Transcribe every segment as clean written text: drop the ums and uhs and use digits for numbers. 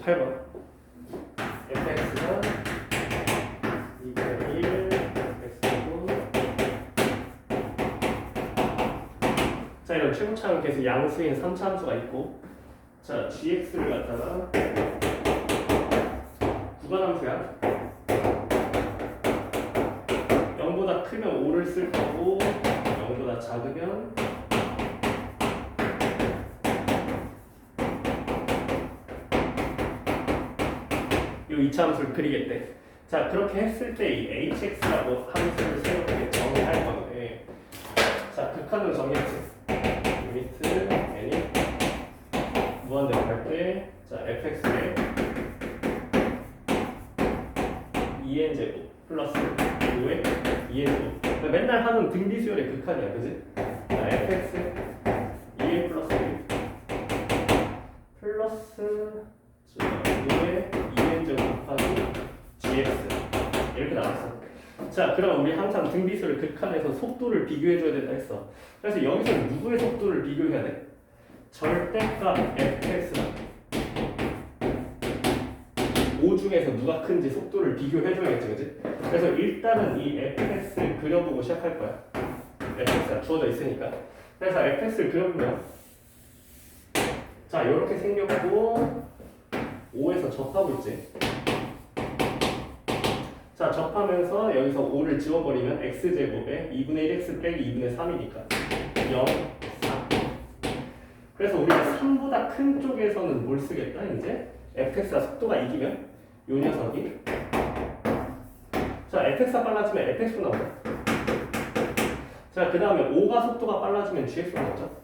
58번. fx가 2분의 1 x제곱. 자, 이런 최고차는 계속 양수인 3차 함수가 있고, 자, gx를 갖다가 구간함수야. 0보다 크면 5를 쓸 거고 0보다 작으면 이 2차 함수를 그리겠대. 자, 그렇게 했을 때 이 hx라고 함수를 새롭게 정의할 건데, 자, 극한으로 정의했지. 리미트 n이 무한대로 갈 때, 자, fx에 2n제곱 플러스 5에 2n제곱. 그러니까 맨날 하는 등비수열의 극한이야, 그지? 자, fx 2n 플러스 1 플러스 5에 2n제곱 곱하기 gx 이렇게 나왔어. 자, 그럼 우리 항상 등비수열 극한에서 속도를 비교해줘야 된다 했어. 그래서 여기서 누구의 속도를 비교해야 돼? 절대값 fx랑 5 중에서 누가 큰지 속도를 비교해줘야겠지, 그치? 그래서 일단은 이 fx를 그려보고 시작할 거야. fx가 주어져 있으니까. 그래서 fx를 그려보면, 자, 이렇게 생겼고 5에서 접하고 있지. 자, 접하면서 여기서 5를 지워버리면 x제곱에 2분의 1x 빼기 2분의 3이니까 0, 4. 그래서 우리가 3보다 큰 쪽에서는 뭘 쓰겠다, 이제? fx가 속도가 이기면 요 녀석이, 자, fx가 빨라지면 fx로 나오죠. 자, 그 다음에 5가 속도가 빨라지면 gx로 나오죠.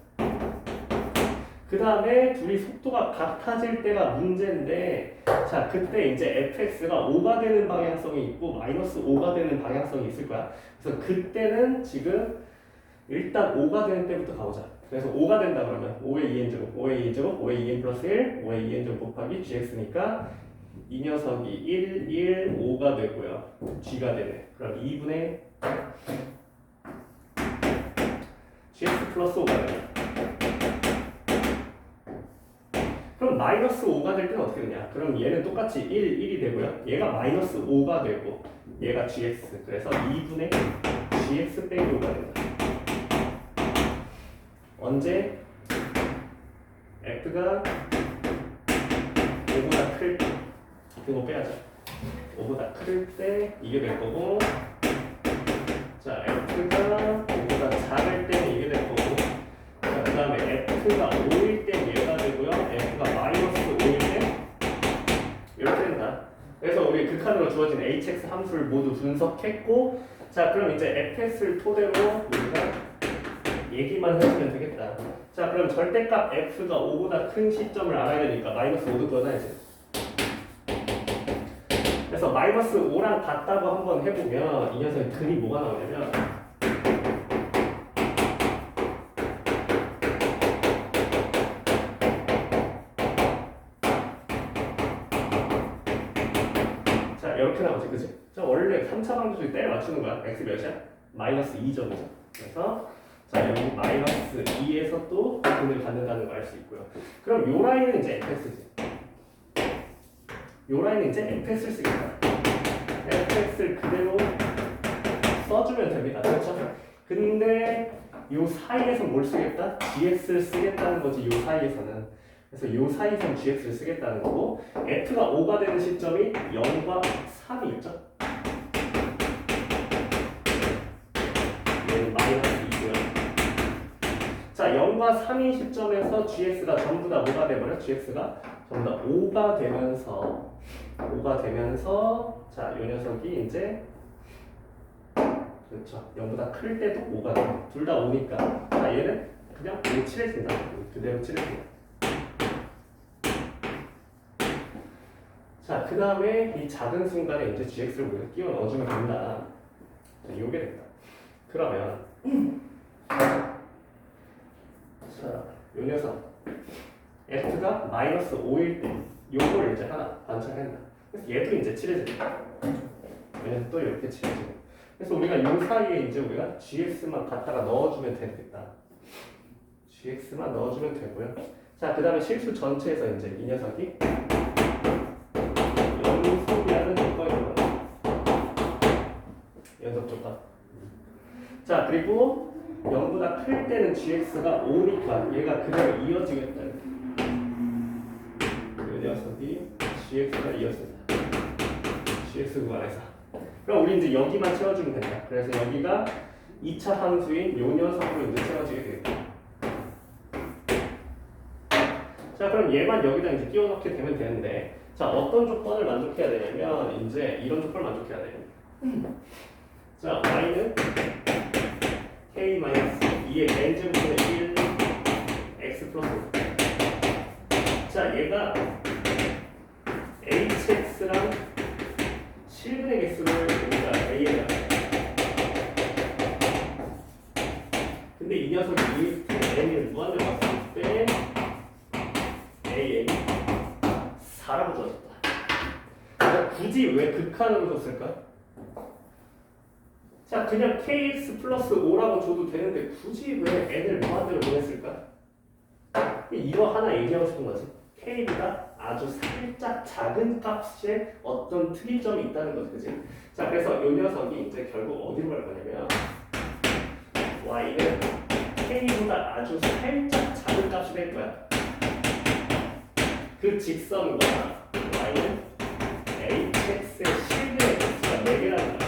그 다음에 둘이 속도가 같아질 때가 문제인데, 자, 그때 이제 fx가 5가 되는 방향성이 있고 마이너스 5가 되는 방향성이 있을 거야. 그래서 그때는 지금 일단 5가 되는 때부터 가보자. 그래서 5가 된다 그러면 5의 2n제곱, 5의 2n제곱, 5의 2n 플러스 1, 5의 2n제곱 곱하기 gx니까 이 녀석이 1, 1, 5가 되고요. g가 되네. 그럼 2분의 gx 플러스 5가 되네. 그럼 마이너스 5가 될 때는 어떻게 되냐? 그럼 얘는 똑같이 1, 1이 되고요. 얘가 마이너스 5가 되고 얘가 gx. 그래서 2분의 gx 빼기 5가 된다. 언제? f가 5보다 클 때, 그거 빼야죠. 5보다 클 때 이게 될 거고, 자, f가 5보다 작을 때는 이게 될 거고, 자, 그 다음에 f가 5일 때 얘가 되고요. f가 마이너스 5일 때 이렇게 된다. 그래서 우리 극한으로 주어진 hx 함수를 모두 분석했고, 자, 그럼 이제 fx를 토대로 우리가 얘기만 해주면 되겠다. 자, 그럼 절대값 f가 5보다 큰 시점을 알아야 되니까 마이너스 5도 꺼놔야지. 그래서 마이너스 5랑 같다고 한번 해보면 이 녀석의 근이 뭐가 나오냐면, 자, 이렇게 나오지, 그치? 자, 원래 3차 방정식 때려 맞추는 거야. x 몇이야? 마이너스 2점이죠. 그래서 자, 여기 마이너스 2에서 또 근을 갖는다는 걸 알 수 있고요. 그럼 요 라인은 이제 fx지. 요 라인은 이제 fx를 쓰겠다. fx를 그대로 써주면 됩니다. 그렇죠? 근데 요 사이에서 뭘 쓰겠다? gx를 쓰겠다는 거지, 요 사이에서는. 그래서 요 사이에서는 gx를 쓰겠다는 거고, f가 5가 되는 시점이 0과 3이 있죠? 얘는 마이너스 2고요. 자, 0과 3인 시점에서 gx가 전부 다 뭐가 돼버려? gx가 전부 다 5가 되면서 자, 요 녀석이 이제, 그렇죠, 0보다 클 때도 5가 돼. 둘 다 5니까 자, 얘는 그냥 5 칠해진다. 그대로 칠해진다. 자, 그 다음에 이 작은 순간에 이제 gx를 우리가 끼워 넣어주면 된다. 자, 요게 된다. 그러면 자, 요 녀석 f가 마이너스 5일 때 요걸 이제 하나 관찰한다. 그래서 얘도 이제 칠해진다. 왜냐면 또 이렇게 칠해지고. 그래서 우리가 요 사이에 이제 우리가 gx만 갖다가 넣어주면 되겠다. gx만 넣어주면 되고요. 자, 그 다음에 실수 전체에서 이제 이 녀석이 연속조건. 자, 그리고 0보다 클 때는 gx가 5니까 얘가 그대로 이어지겠다. 이 녀석이 gx가 이어진다. gx 구간에서. 그럼 우리 이제 여기만 채워주면 된다. 그래서 여기가 2차 함수인 요 녀석으로 이제 채워지게 되겠다. 자, 그럼 얘만 여기다 이제 끼워 넣게 되면 되는데, 자, 어떤 조건을 만족해야 되냐면, 이제 이런 조건을 만족해야 돼요. 자, y는 k-2의 n제곱분의 1 x 플러스 5. 자, 얘가 hx랑 실근의 개수를 우리가 a에 놔요. 근데 이 녀석이 n을 무한대로 봤을 때 a 4라고 주어졌다. 그러니까 굳이 왜 극한으로 줬을까? 자, 그냥 kx 플러스 5라고 줘도 되는데 굳이 왜 n을 무한대로 보냈을까? 이거 하나 얘기하고 싶은 거지. k보다 아주 살짝 작은 값에 어떤 특이점이 있다는 거지, 그지? 자, 그래서 이 녀석이 이제 결국 어디로 갈 거냐면 y는 k보다 아주 살짝 작은 값이 될 거야. 그 직선과 y는 hx의 실근의 개수가 4개라는 거야.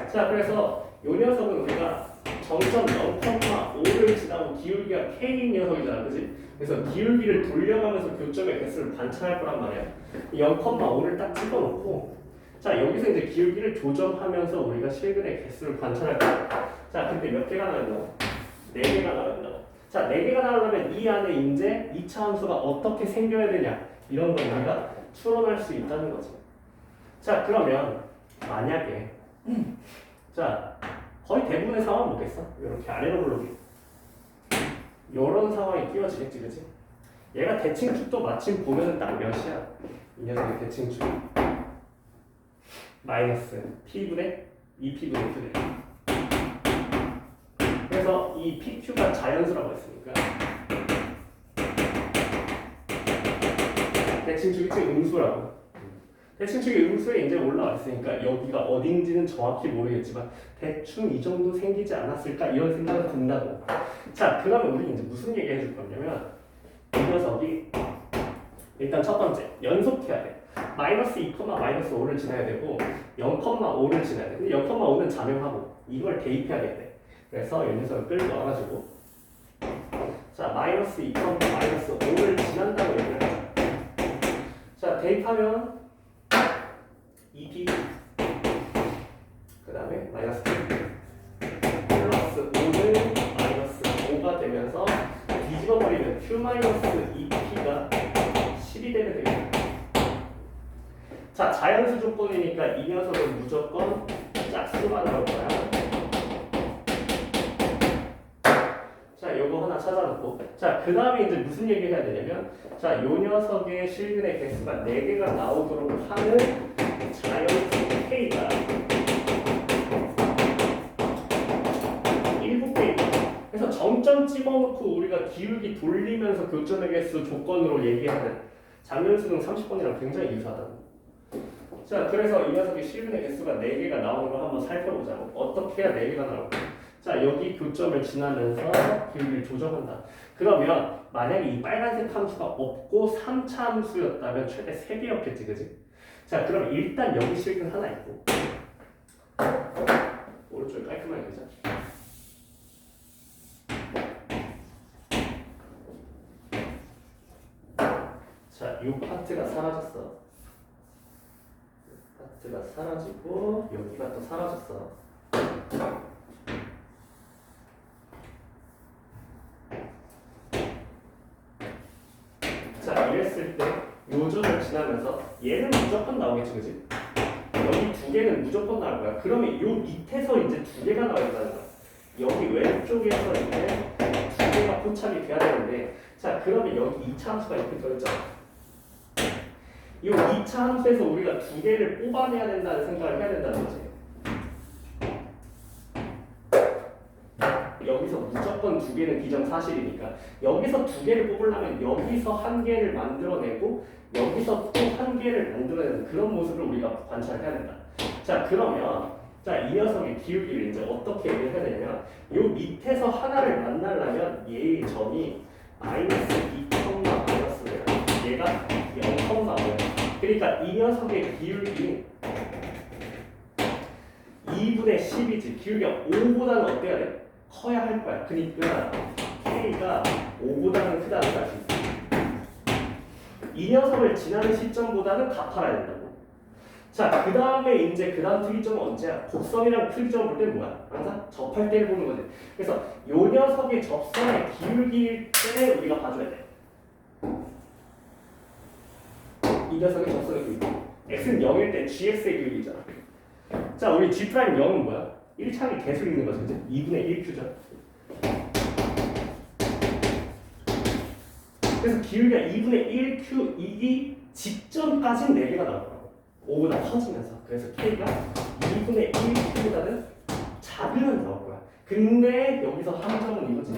자, 그래서 이 녀석은 우리가 정점 0,5를 지나고 기울기가 k인 녀석이잖아, 그지? 그래서 기울기를 돌려가면서 교점의 개수를 관찰할 거란 말이야. 0,5를 딱 찍어놓고, 자, 여기서 이제 기울기를 조정하면서 우리가 실근의 개수를 관찰할 거야. 자, 근데 몇 개가 나온다고? 4개가 나온다고. 자, 4개가 나오려면 이 안에 이제 2차 함수가 어떻게 생겨야 되냐, 이런 걸 우리가 추론할 수 있다는 거지. 자, 그러면 만약에 자, 거의 대부분의 상황은 뭐겠어? 이렇게 아래로 블록이 이런 상황이 끼워지겠지, 그치? 얘가 대칭축도 마침 보면은 딱 몇이야? 이 녀석의 대칭축 마이너스 P분의 2P분의 Q네. 그래서 이 PQ가 자연수라고 했으니까 대칭축이 지금 음수라고. 대칭축이 음수에 이제 올라왔으니까 여기가 어딘지는 정확히 모르겠지만 대충 이 정도 생기지 않았을까 이런 생각은 든다고. 자, 그러면 우리 이제 무슨 얘기 해줄 거냐면 이 녀석이 일단 첫 번째 연속해야 돼. 마이너스 2, 마이너스 5를 지나야 되고 0,5를 지나야 돼. 근데 0,5는 자명하고 이걸 대입해야겠대. 그래서 이 녀석을 끌고 와가지고 자, 마이너스 2, 마이너스 5를 지난다고 얘기를 하자. 자, 대입하면 2p 그 다음에 마이너스 2 플러스 5는 마이너스 5가 되면서 뒤집어버리면 q 마이너스 2p가 10이 되면 되겠다. 자, 자연수 조건이니까 이 녀석은 무조건 짝수가 나올 거야. 자, 요거 하나 찾아놓고, 자, 그 다음에 이제 무슨 얘기를 해야 되냐면, 자, 요 녀석의 실근의 개수가 4개가 나오도록 하는 자연수 K가 7개. 그래서 점점 집어넣고 우리가 기울기 돌리면서 교점의 개수 조건으로 얘기하는 장면수능 30번이랑 굉장히 유사하다. 자, 그래서 이 녀석의 실근의 개수가 4개가 나오는 걸 한번 살펴보자고. 어떻게 해야 4개가 나올까? 자, 여기 교점을 지나면서 기울기를 조정한다. 그러면 만약에 이 빨간색 함수가 없고 3차 함수였다면 최대 3개였겠지, 그지? 자, 그럼 일단 여기 실근 하나 있고 오른쪽에 깔끔하게 되자. 자, 이 파트가 사라졌어. 파트가 사라지고 여기가 또 사라졌어. 자, 이랬을 때 요점을 지나면서 얘는 무조건 나오겠지, 그지? 여기 2개는 무조건 나올 거야. 그러면 요 밑에서 이제 2개가 나와야 된다는 거야. 여기 왼쪽에서 이제 2개가 포착이 돼야 되는데, 자, 그러면 여기 2차 함수가 이렇게 들어있잖아. 이 2차 함수에서 우리가 2개를 뽑아내야 된다는 생각을 해야 된다는 거지. 여기서 무조건 두 개는 기정사실이니까 여기서 두 개를 뽑으려면 여기서 한 개를 만들어내고 여기서 또 한 개를 만들어내는 그런 모습을 우리가 관찰해야 된다. 자 그러면 자 이 녀석의 기울기를 이제 어떻게 얘기를 해야 되냐면 요 밑에서 하나를 만나려면 얘의 점이 마이너스 2, 마이너스래요. 얘가 0,5. 그러니까 이 녀석의 기울기 2분의 10이지. 기울기가 5보다는 어때야 돼? 커야 할 거야. 그러니까 K가 5보다는 크다는 걸 알 수 있어. 이 녀석을 지나는 시점보다는 가파라야 된다고. 자, 그 다음에 이제 그 다음 특이점은 언제야? 곡선이랑 특이점을 볼 때 뭐야? 항상 접할 때를 보는 거지. 그래서 요 녀석의 접선의 기울기일 때 우리가 봐줘야 돼. 이 녀석의 접선의 기울기. x는 0일 때 gx의 기울기잖아. 자, 우리 g' 0은 뭐야? 1창이 계속 있는 거죠, 이제 2분의 1q죠. 그래서 기울기가 2분의 1q이기 직전까지는 4개가 나올 거라고. 5보다 커지면서. 그래서 k가 2분의 1q보다는 작으면 나올 거야. 근데 여기서 함정은 이거지.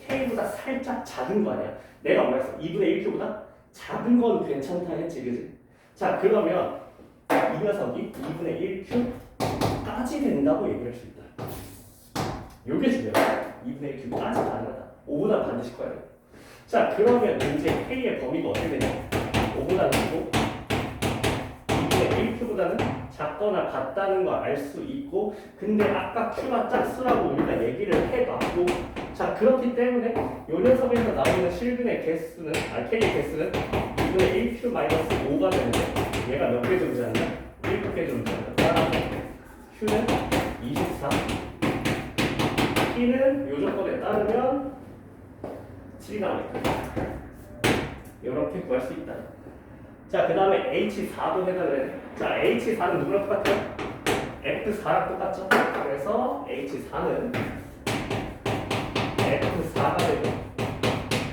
k보다 살짝 작은 거 아니야. 내가 뭐라 했어? 2분의 1q보다 작은 건 괜찮다 했지, 그지? 자, 그러면 이 녀석이 2분의 1q까지 된다고 얘기할 수 있다. 요게 중요해. 2분의 1q까지 가능하다. 5보다 반드시 커야 돼. 자, 그러면 이제 K의 범위가 어떻게 되냐? 5보다 크고 2분의 1q보다는 작거나 같다는 걸 알 수 있고, 근데 아까 q가 짝수라고 우리가 얘기를 해봤고, 자, 그렇기 때문에 요 녀석에서 나오는 실근의 개수는, K의 개수는 2분의 1q 마이너스 5가 되는데 얘가 몇 개 존재한다? 7개 존재한다. 따라서 q는 24, p는 요 조건에 따르면 7이 나오니까 이렇게 구할 수 있다. 자, 그 다음에 H4도 해달래. 자, H4는 누구랑 똑같아요? F4랑 똑같죠? 그래서 H4는 F4가 되고,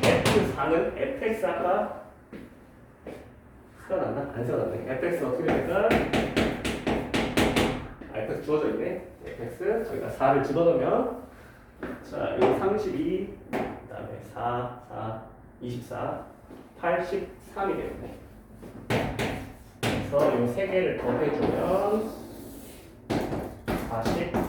F4는 fx 아까 생각났나? 안 생각났네. fx 어떻게 되니까 fx 주어져 있네. fx 저희가 4를 집어넣으면, 자, 여기 32, 그 다음에 4, 24, 83이 되겠네. 그래서 이 세 개를 더해주면 44가 되겠다.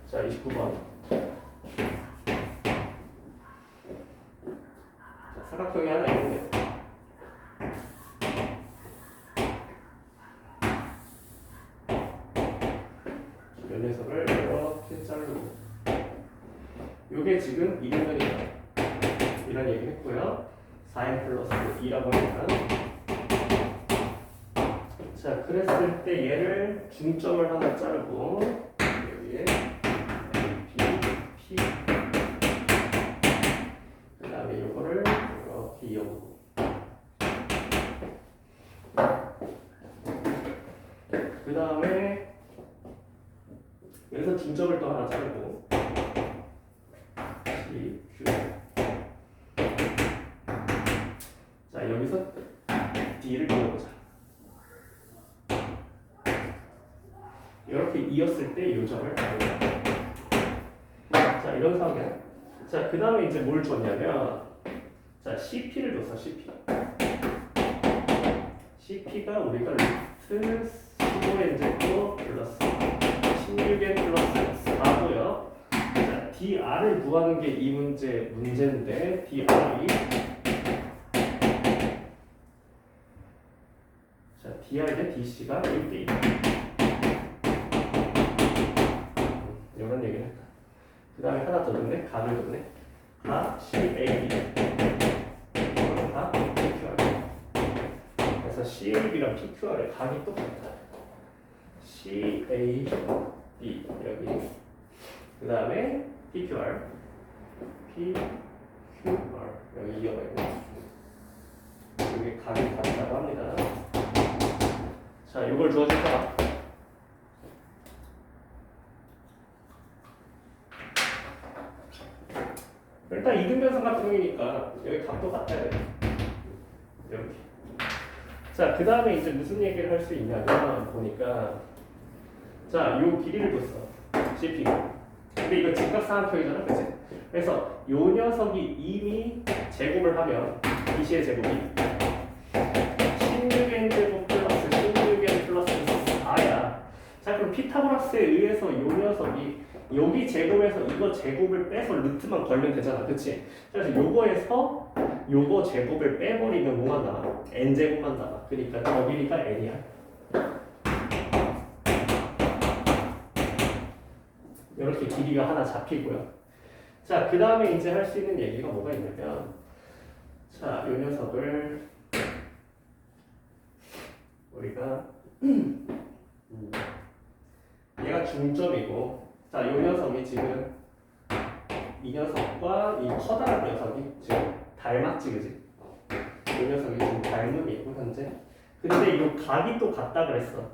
자, 29번. 자, 삼각형이 하나 있는데, 요 녀석을 이렇게 자르고, 요게 지금 이등변이다 이런 얘기 했고요. 4n 플러스 2라고 하니까. 자, 그랬을 때 얘를 중점을 하나 자르고, 여기에 P, 그 다음에 요거를 이렇게 이어보고, 그 다음에 여기서 중점을 또 하나 자르고, P, Q. 자, 여기서 D를 이어보자. 이렇게 이었을 때 이 점을 알아보자. 자, 이런 상황이야. 자, 그 다음에 이제 뭘 줬냐면, 자, CP를 줬어, CP. CP가 우리가 루트 15n 제곱 플러스 16n 플러스 4고요. 자, DR을 구하는 게 이 문제인데, DR이, 자, DR 대 DC가 1대1. 이런 얘기를 했다. 그 다음에 하나 더 줬네. 각을 줬네. 각 CAB. 이거는 각 PQR. 그래서 CAB랑 PQR의 각이 똑같다. CAB 여기. 그 다음에 PQR. PQR 여기 이어가 있네. 각이 같다고 합니다. 자, 이걸 주어줄까? 일단 이등변 삼각형이니까 여기 각도 같아야 돼. 이렇게. 자, 그 다음에 이제 무슨 얘기를 할 수 있냐면 보니까 자, 요 길이를 줬어. CP. 근데 이거 직각삼각형이잖아, 그치? 그래서 요 녀석이 이미 제곱을 하면 이시의 제곱이 16n 제곱 플러스 16n 플러스 4야. 자, 그럼 피타고라스에 의해서 요 녀석이 여기 제곱에서 이거 제곱을 빼서 루트만 걸면 되잖아, 그치? 그래서 요거에서 요거 제곱을 빼버리면 뭐만 남아? n 제곱만 남아. 그러니까 저 길이가 n이야. 이렇게 길이가 하나 잡히고요. 자, 그 다음에 이제 할 수 있는 얘기가 뭐가 있냐면, 자, 요 녀석을 우리가 얘가 중점이고, 자, 요 녀석이 지금 이 녀석과 이 커다란 녀석이 지금 닮았지, 그지? 이 녀석이 지금 닮음이고 현재. 근데 이 각이 또 같다 그랬어.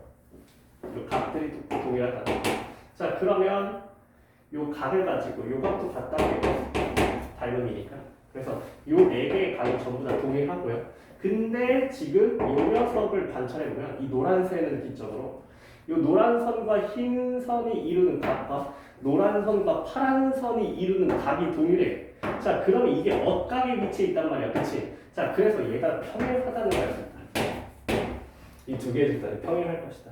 이 각들이 또 동일하다. 자, 그러면 요 각을 가지고 요 각도 같다고 해요. 닮음이니까. 그래서 요 네 개의 각이 전부 다 동일하고요. 근데 지금 요 녀석을 관찰해보면 이 노란線을 기점으로 요 노란 선과 흰 선이 이루는 각과 노란 선과 파란 선이 이루는 각이 동일해. 자, 그러면 이게 억각에 위치해 있단 말이야, 그치? 자, 그래서 얘가 평행하다는 걸 알 수 있다. 이 두 개의 직선이 평행할 것이다.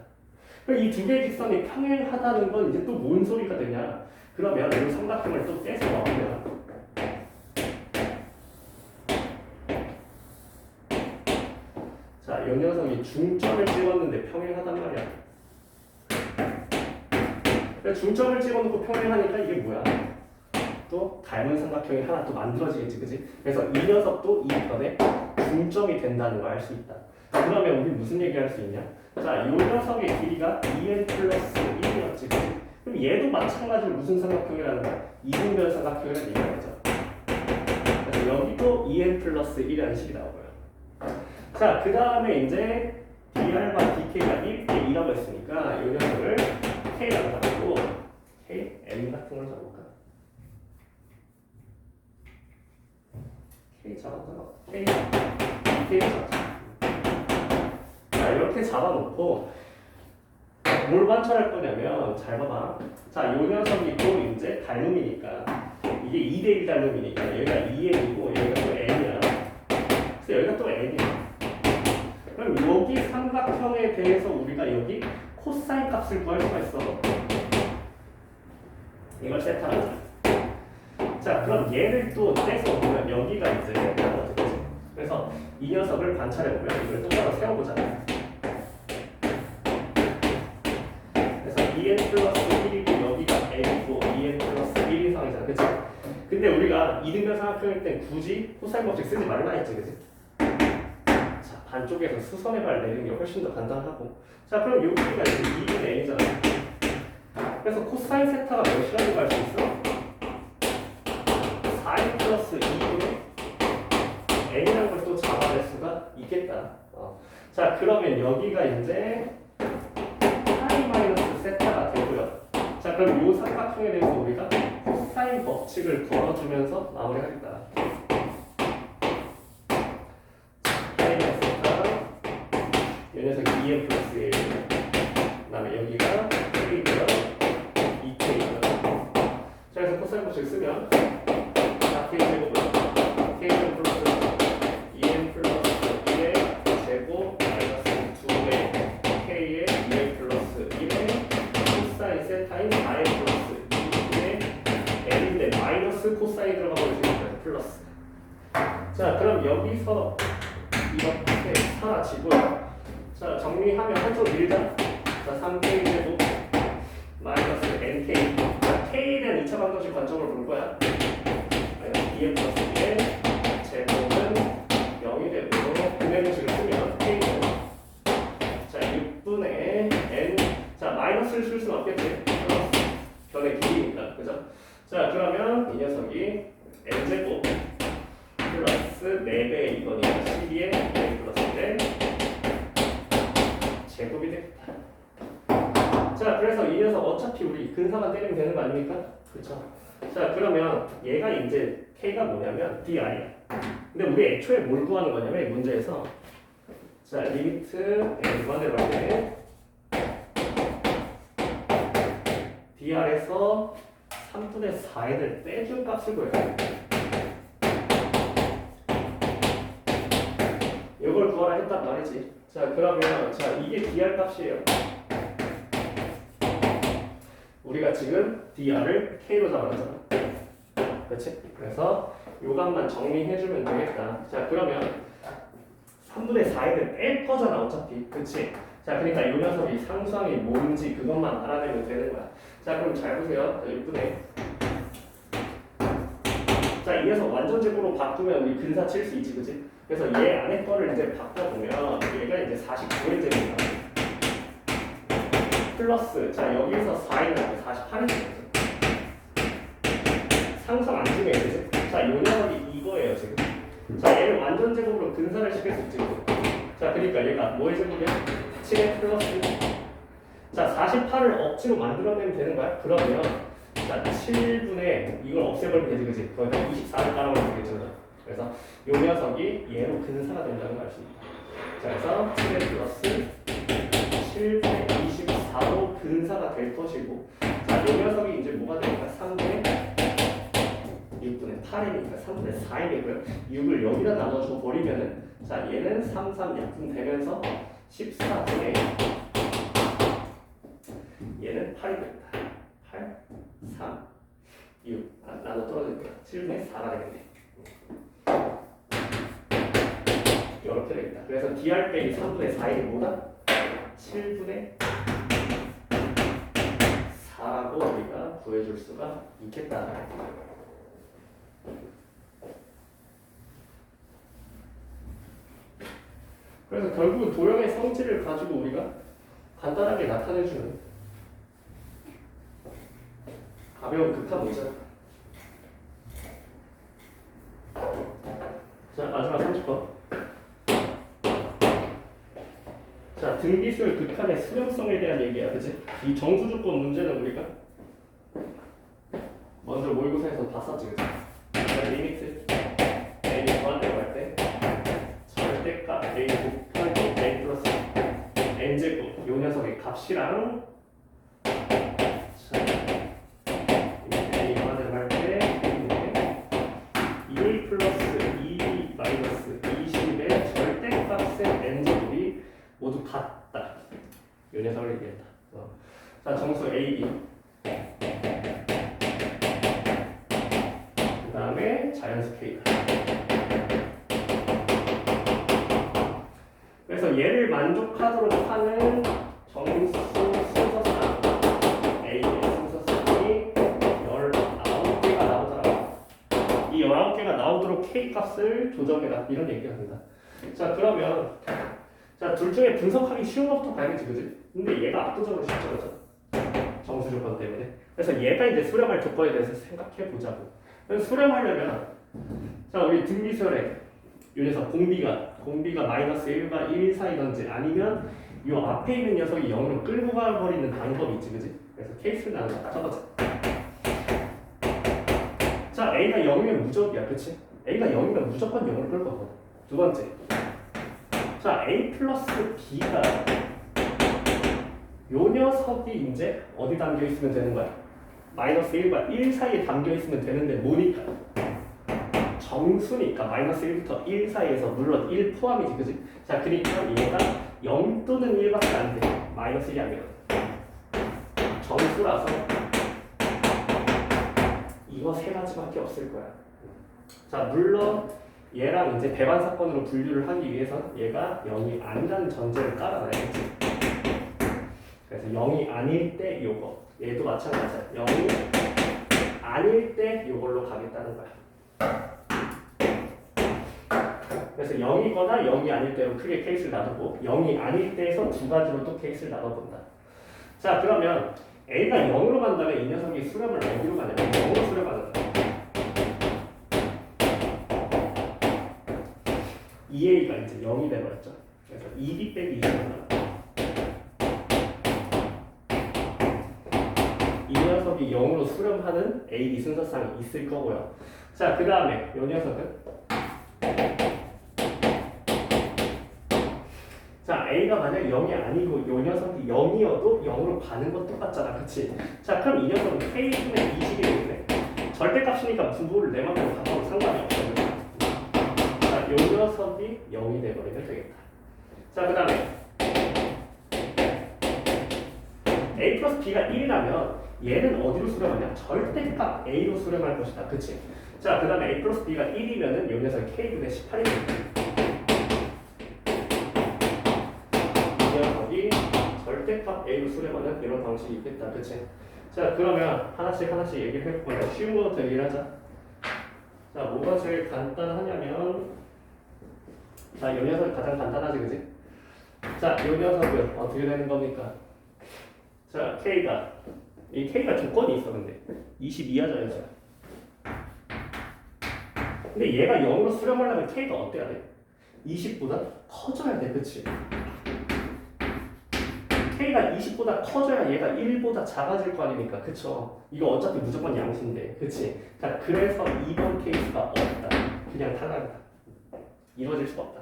이 두 개의 직선이 평행하다는 건 이제 또 뭔 소리가 되냐? 그러면 이 삼각형을 또 떼서 넣으면 자, 이 녀석이 중점을 찍었는데 평행하단 말이야. 중점을 찍어놓고 평행하니까 이게 뭐야? 또 닮은 삼각형이 하나 또 만들어지겠지, 그치? 그래서 이 녀석도 이 변에 중점이 된다는 걸 알 수 있다. 그러면 우리 무슨 얘기 할 수 있냐? 자, 이 녀석의 길이가 2n 플러스 1이었지, 그치? 그럼 얘도 마찬가지로 무슨 삼각형이라는 거야? 이등변 삼각형이라는 얘기가 되죠. 그래서 여기도 2n 플러스 1이라는 식이 나오고요. 자, 그 다음에 이제 dr과 dk가 1대 2라고 했으니까 이 녀석을 k라고 잡고 k, m 같은 걸 잡을까? k 잡았잖아. k, dk 잡자. 자, 이렇게 잡아놓고 뭘 관찰할 거냐면 잘 봐봐. 자, 요 녀석이 또 이제 닮음이니까 이게 2대1 닮음이니까 여기가 2n이고 여기가 또 n이야. 그래서 여기가 또 n이야. 그럼 여기 삼각형에 대해서 우리가 여기 코사인 값을 구할 수가 있어. 이걸 세타하자. 자, 그럼 얘를 또 떼서 보면 여기가 이제 어떻게 되지? 그래서 이 녀석을 관찰해보면 이걸 똑바로 세워보자. 그래서 2n 플러스 1이고 여기가 n이고 2n 플러스 1 이상이잖아, 그치? 근데 우리가 이등변 삼각형일 땐 굳이 코사인 법칙 쓰지 말라 했지, 그치? 자, 반쪽에서 수선의 발 내리는 게 훨씬 더 간단하고. 자, 그럼 여기가 이제 2분의 n이잖아. 그래서 코사인 세타가 몇이라고 할 수 있어? 4n 플러스 2분의 n이라는 걸 또 잡아낼 수가 있겠다. 자, 그러면 여기가 이제 파이 마이너스 세타가 되고요. 자, 그럼 이 삼각형에 대해서 우리가 코사인 법칙을 걸어주면서 마무리하겠다. 파이 마이너스 세타, 이 녀석이 2n 플러스 1, 그 다음에 여기가 k고요, 2k고요. 자, 그래서 코사인 법칙 쓰면 4k 제곱을 k는 플러스 2n 플러스 1의 제곱 마이너스 2의 k의 2n 플러스 1의 코사인 세타인 4n 플러스 2의 n인데 마이너스 코사인 들어가고 있으니까 플러스. 자, 그럼 여기서 이렇게 사라지고요. 자, 정리하면 한쪽 밀자. 자, 3k 제곱 마이너스 nk. 자, k에 대한 2차 방정식 관점으로 볼 거야. 마이너스 2n 플러스 1의 제곱은 0이 되고 분해공식을 쓰면 k는 자, 6분의 n. 자, 마이너스를 쓸 수는 없겠지. 변의 길이니까, 그죠? 자, 그러면 이 녀석이 n제곱 플러스 4배의 이거니까 12의 n 플러스 1 때 제곱이 되겠다. 자, 그래서 이 녀석 어차피 우리 근사만 때리면 되는 거 아닙니까? 그렇죠? 자, 그러면 얘가 이제 K가 뭐냐면 DR이야. 근데 우리 애초에 뭘 구하는 거냐면 이 문제에서 자, 리미트 N1을 할 때 DR에서 3분의 4를 빼준 값을 구해야 돼. 이걸 구하라 했단 말이지. 자, 그러면 자, 이게 DR 값이에요. 우리가 지금 DR을 K로 잡았잖아. 그렇지? 그래서 요 값만 정리해주면 되겠다. 자, 그러면 3분의 4를 뺄 거잖아, 어차피. 그치? 자, 그러니까 이 녀석이 상수항이 뭔지 그것만 알아내면 되는 거야. 자, 그럼 잘 보세요. 자, 이쁘네. 자, 이 녀석 완전 제곱으로 바꾸면 우리 근사 칠 수 있지, 그치? 그래서 얘 안에 거를 이제 바꿔보면 얘가 이제 49의 제곱이야. 플러스, 자, 여기서 4이 나고 48의 제곱. 상상 안 주면 되지? 자, 이 녀석이 이거예요, 지금. 자, 얘를 완전 제곱으로 근사를 시킬 수 있지. 자, 그러니까 얘가 뭐의 제곱이야? 7의 플러스. 자, 48을 억지로 만들어내면 되는 거야? 그러면 자, 7분의 이걸 없애버리면 되지, 그치? 거기다 24를 깔아버리면 되겠죠. 그래서 이 녀석이 얘로 근사가 된다는 걸 알 수 있다. 자, 그래서 7의 플러스 7분의 24로 근사가 될 것이고, 자, 이 녀석이 이제 뭐가 되니까 3분의 6분의 8이니까 3분의 4이고요. 6을 여기다 나눠주고 버리면은 자, 얘는 3, 3 약분 되면서 14분의 얘는 8이 됩니다. 8, 3, 6 나눠 떨어질게요. 7분의 4가 되겠네. 이렇게 되겠다. 그래서 DR 빼기 3분의 4이 뭐다? 7분의 4라고 우리가 구해줄 수가 있겠다. 그래서 결국은 도형의 성질을 가지고 우리가 간단하게 나타내주는 가벼운 극한 문제다. 자, 마지막 30번. 자, 등비수열 극한의 수렴성에 대한 얘기야, 그치? 이 정수조건 문제는 우리가 먼저 모의고사에서 봤었지, 그치? 자, 리미트 A를 구한다고 할 때 절대값 A 곱하기 A 플러스 N제곱 요 녀석의 값이랑 자, A 구한다고 할 때 1 플러스 2 마이너스 20의 절대값의 N제곱이 모두 같다. 요 녀석을 얘기했다. 자, 정수 A, B 그 다음에 자연수 K다. 그래서 얘를 만족하도록 하는 정수 순서상 A의 순서상이 19개가 나오더라. 이 19개가 나오도록 K 값을 조정해라. 이런 얘기가 된다. 자, 그러면 자, 둘 중에 분석하기 쉬운 것부터 봐야겠지, 그지? 근데 얘가 압도적으로 쉽죠, 그죠? 정수 조건 때문에. 그래서 얘가 이제 수렴할 조건에 대해서 생각해 보자고. 그래서 수렴하려면 자, 우리 등비수열에 이 녀석 공비가 마이너스 1과 1 사이던지 아니면 이 앞에 있는 녀석이 0으로 끌고 가버리는 방법이 있지, 그지? 그래서 케이스를 나눠서 첫 번째. 자, A가 0이면 무적이야, 그치? A가 0이면 무조건 0으로 끌고 가거든. 두 번째. 자, A 플러스 B가 요 녀석이 이제 어디 담겨 있으면 되는 거야? 마이너스 1과 1 사이에 담겨 있으면 되는데 뭐니까? 정수니까 마이너스 1부터 1 사이에서 물론 1 포함이지, 그지? 자, 그러니까 얘가 0 또는 1밖에 안 돼. 마이너스 1이 아니라 정수라서 이거 세 가지밖에 없을 거야. 자, 물론 얘랑 이제 배반 사건으로 분류를 하기 위해서 얘가 0이 아니라는 전제를 깔아놔야겠지. 그래서 0이 아닐 때 요거, 얘도 마찬가지야. 0이 아닐 때 요걸로 가겠다는 거야. 그래서 0이거나 0이 아닐 때로 크게 케이스를 나누고 0이 아닐 때에서 두 가지로 또 케이스를 나눠본다. 자, 그러면 A가 0으로 간다면 이 녀석이 수렴을 어디로 가냐면 0으로 수렴하는 거야. 2A가 이제 0이 돼버렸죠. 2b 빼기 2잖아. 이 녀석이 0으로 수렴하는 A, B 순서상이 있을 거고요. 자, 그 다음에 이 녀석은 자, A가 만약 0이 아니고 이 녀석이 0이어도 0으로 가는 건 똑같잖아. 그치? 자, 그럼 이 녀석은 K분의 20이 되겠네. 절대값이니까 분모를 내 맘대로 바꿔도 상관이 없거든. 자, 이 녀석이 0이 돼버리면 되겠다. 자, 그 다음에 A 플러스 B가 1이라면 얘는 어디로 수렴하냐? 절대값 A로 수렴할 것이다. 그치? 자, 그 다음에 A 플러스 B가 1이면은 이 녀석이 K분의 18이 됩니다. 이 녀석이 절대값 A로 수렴하는 이런 방식이 있겠다. 그치? 자, 그러면 하나씩 얘기를 해볼게요. 쉬운 거부터 얘기를 하자. 자, 뭐가 제일 간단하냐면 자, 이 녀석이 가장 간단하지, 그치? 자, 이 녀석은 어떻게 되는 겁니까? 자, 이 K가 조건이 있어. 근데 22하자. 근데 얘가 0으로 수렴하려면 K가 어때야 돼? 20보다 커져야 돼. 그치? K가 20보다 커져야 얘가 1보다 작아질 거 아닙니까? 그쵸? 이거 어차피 무조건 양수인데. 그치? 자, 그래서 2번 케이스가 없다. 그냥 탈락이다. 이루어질 수가 없다.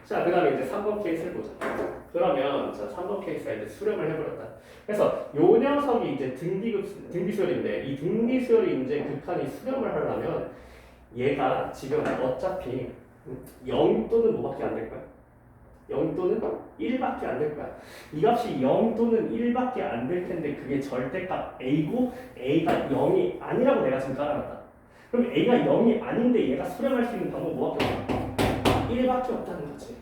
자, 그 다음에 이제 3번 케이스를 보자. 그러면 자, 3번 케이스가 이제 수렴을 해버렸다. 그래서 요 녀석이 이제 등비수열인데 이 등비수열이 이제 극한이 수렴을 하려면 얘가 지금 어차피 0 또는 뭐밖에 안 될 거야? 0 또는 1밖에 안 될 거야. 이 값이 0 또는 1밖에 안 될 텐데 그게 절대값 A고 A가 0이 아니라고 내가 지금 깔아놨다. 그럼 A가 0이 아닌데 얘가 수렴할 수 있는 방법 뭐밖에 없나? 1밖에 없다는 거지.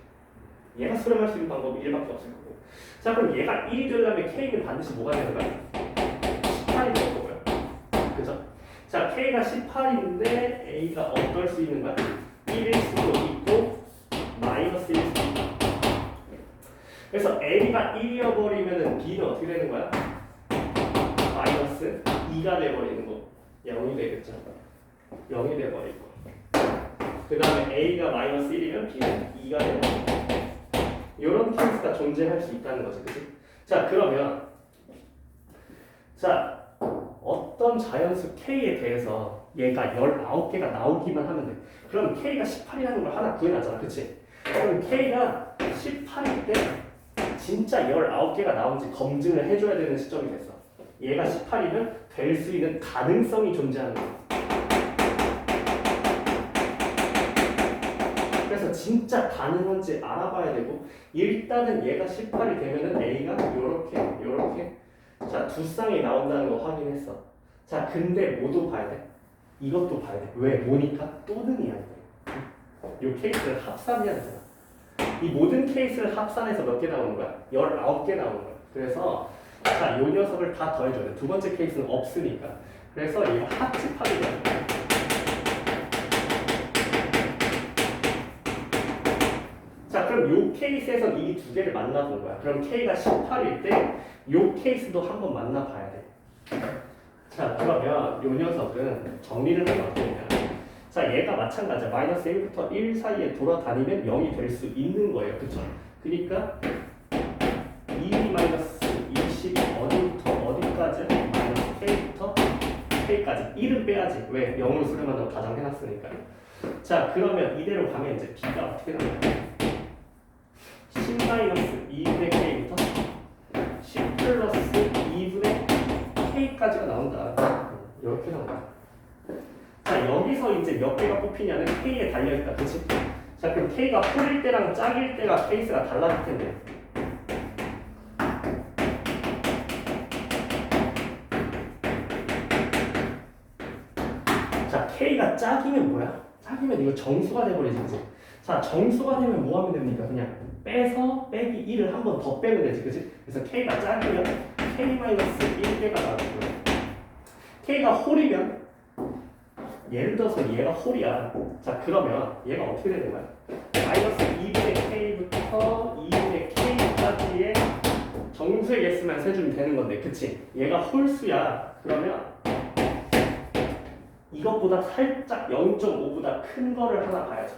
얘가 수렴할 수 있는 방법이 1밖에 없을 거고. 자, 그럼 얘가 1이 되려면 K는 반드시 뭐가 되는 거야? 18이 되는 거고요. 그죠? 자, K가 18인데 A가 어떨 수 있는 거야? 1일 수도 있고 마이너스 1일 수도 있고. 그래서 A가 1이어버리면 B는 어떻게 되는 거야? 마이너스 2가 돼버리는 거. 0이 되겠죠. 0이 돼버리고. 그 다음에 A가 마이너스 1이면 B는 2가 돼버리고. 이런 케이스가 존재할 수 있다는 거지. 그치? 자, 그러면 자, 어떤 자연수 K에 대해서 얘가 19개가 나오기만 하면 돼. 그럼 K가 18이라는 걸 하나 구해놨잖아. 그치? 그럼 K가 18일 때 진짜 19개가 나온지 검증을 해줘야 되는 시점이 됐어. 얘가 18이면 될 수 있는 가능성이 존재하는 거야. 그래서 진짜 가능한지 알아봐야 되고 일단은 얘가 18이 되면은 A가 요렇게 자, 두 쌍이 나온다는 거 확인했어. 자, 근데 뭐도 봐야 돼? 이것도 봐야 돼. 왜? 뭐니까? 또는이 아니야. 요 케이스를 합산해야 되잖아. 이 모든 케이스를 합산해서 몇 개 나오는 거야? 19개 나오는 거야. 그래서 자, 요 녀석을 다 더해줘야 돼. 두 번째 케이스는 없으니까. 그래서 이거 합집하게 되는 거야. 자, 그럼 요 케이스에서 이 두 개를 만나본 거야. 그럼 K가 18일 때 요 케이스도 한번 만나봐야 돼. 자, 그러면 요 녀석은 정리를 하면 어떻게 되냐. 자, 얘가 마찬가지야. 마이너스 1부터 1 사이에 돌아다니면 0이 될 수 있는 거예요. 그쵸? 그러니까 2 마이너스 20이 어디부터 어디까지? 마이너스 K부터 K까지. 1은 빼야지. 왜? 0으로 수렴한다고 가정해놨으니까. 자, 그러면 이대로 가면 이제 B가 어떻게 나와요? 10 마이너스 2분의 K부터 10 플러스 2분의 K까지가 나온다. 이렇게 나온다. 자, 여기서 이제 몇 개가 뽑히냐는 K에 달려있다. 그치? 자, 그럼 K가 홀일 때랑 짝일 때가 케이스가 달라질 텐데. 자, K가 짝이면 뭐야? 짝이면 이거 정수가 돼버리지. 그치? 자, 정수가 되면 뭐 하면 됩니까? 그냥 빼서 빼기 1을 한 번 더 빼면 되지. 그치? 그래서 K가 짝이면 K-1개가 나오고요. K가 홀이면 예를 들어서 얘가 홀이야. 자, 그러면 얘가 어떻게 되는 거야? 마이너스 2분의 K부터 2분의 K까지의 정수의 개수만 세주면 되는 건데, 그치? 얘가 홀수야. 그러면 이것보다 살짝 0.5보다 큰 거를 하나 봐야죠.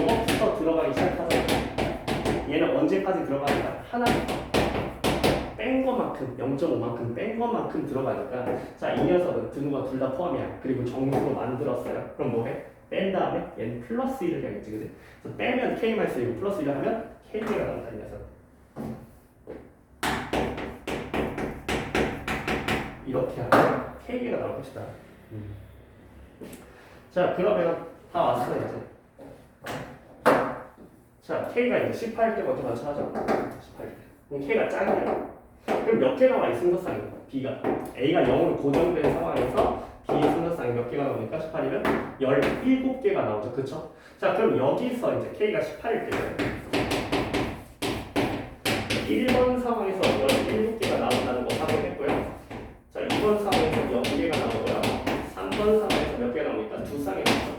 요거부터 들어가기 시작하잖아. 얘는 언제까지 들어가니까 하나 뺀 것만큼 0.5만큼 뺀 것만큼 들어가니까 자, 이 녀석은 등호가 둘 다 포함이야. 그리고 정수로 만들었어요. 그럼 뭐해? 뺀 다음에 얘는 플러스 1을 해야겠지, 그지? 그래서 빼면 K-1이고 플러스 1을 하면 K가 나온다, 이 녀석. 이렇게 하면 K가 나올 것이다. 자, 그러면 다 왔어, 이제. 자, K가 이제 18일 때 먼저 관찰하자. 18일. 그럼 K가 짱이야. 그럼 몇 개 나와 이 승적상이? B가. A가 0으로 고정된 상황에서 B의 승적상이 몇 개가 나오니까 18이면 17개가 나오죠. 그쵸? 자, 그럼 여기서 이제 K가 18일 때예요. 1번 상황에서 17개가 나온다는 거 확인했고요. 자, 2번 상황에서 0개가 나오고요. 3번 상황에서 몇 개가 나오니까 두 쌍이 나오죠.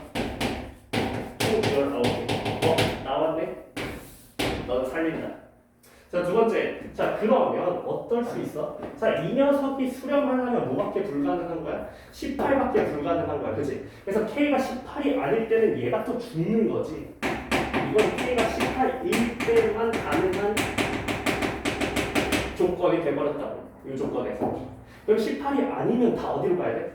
총 19개. 나왔네? 넌 살린다. 자, 두 번째. 자, 그러면 어떨 수 있어? 자, 이 녀석이 수렴을 하면 뭐밖에 불가능한 거야? 18밖에 불가능한 거야. 그치? 그래서 K가 18이 아닐 때는 얘가 또 죽는 거지. 이건 K가 18일 때만 가능한 조건이 돼버렸다고. 이 조건에서. 그럼 18이 아니면 다 어디로 가야 돼?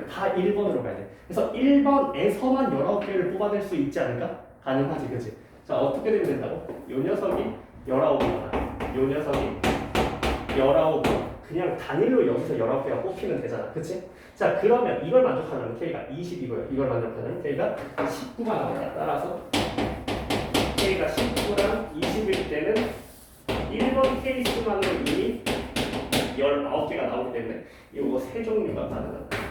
다 1번으로 가야 돼. 그래서 1번에서만 19개를 뽑아낼 수 있지 않을까? 가능하지, 그치? 자, 어떻게 되면 된다고? 요 녀석이 19개잖아. 요 녀석이 19개. 그냥 단일로 여기서 19개가 뽑히면 되잖아. 그치? 자, 그러면 이걸 만족하면 K가 20이고요. 이걸 만족하면 K가 19가 나온다. 따라서 K가 19랑 20일 때는 1번 케이스만으로 이미 19개가 나오기 때문에 이거 세 종류가 가능하다.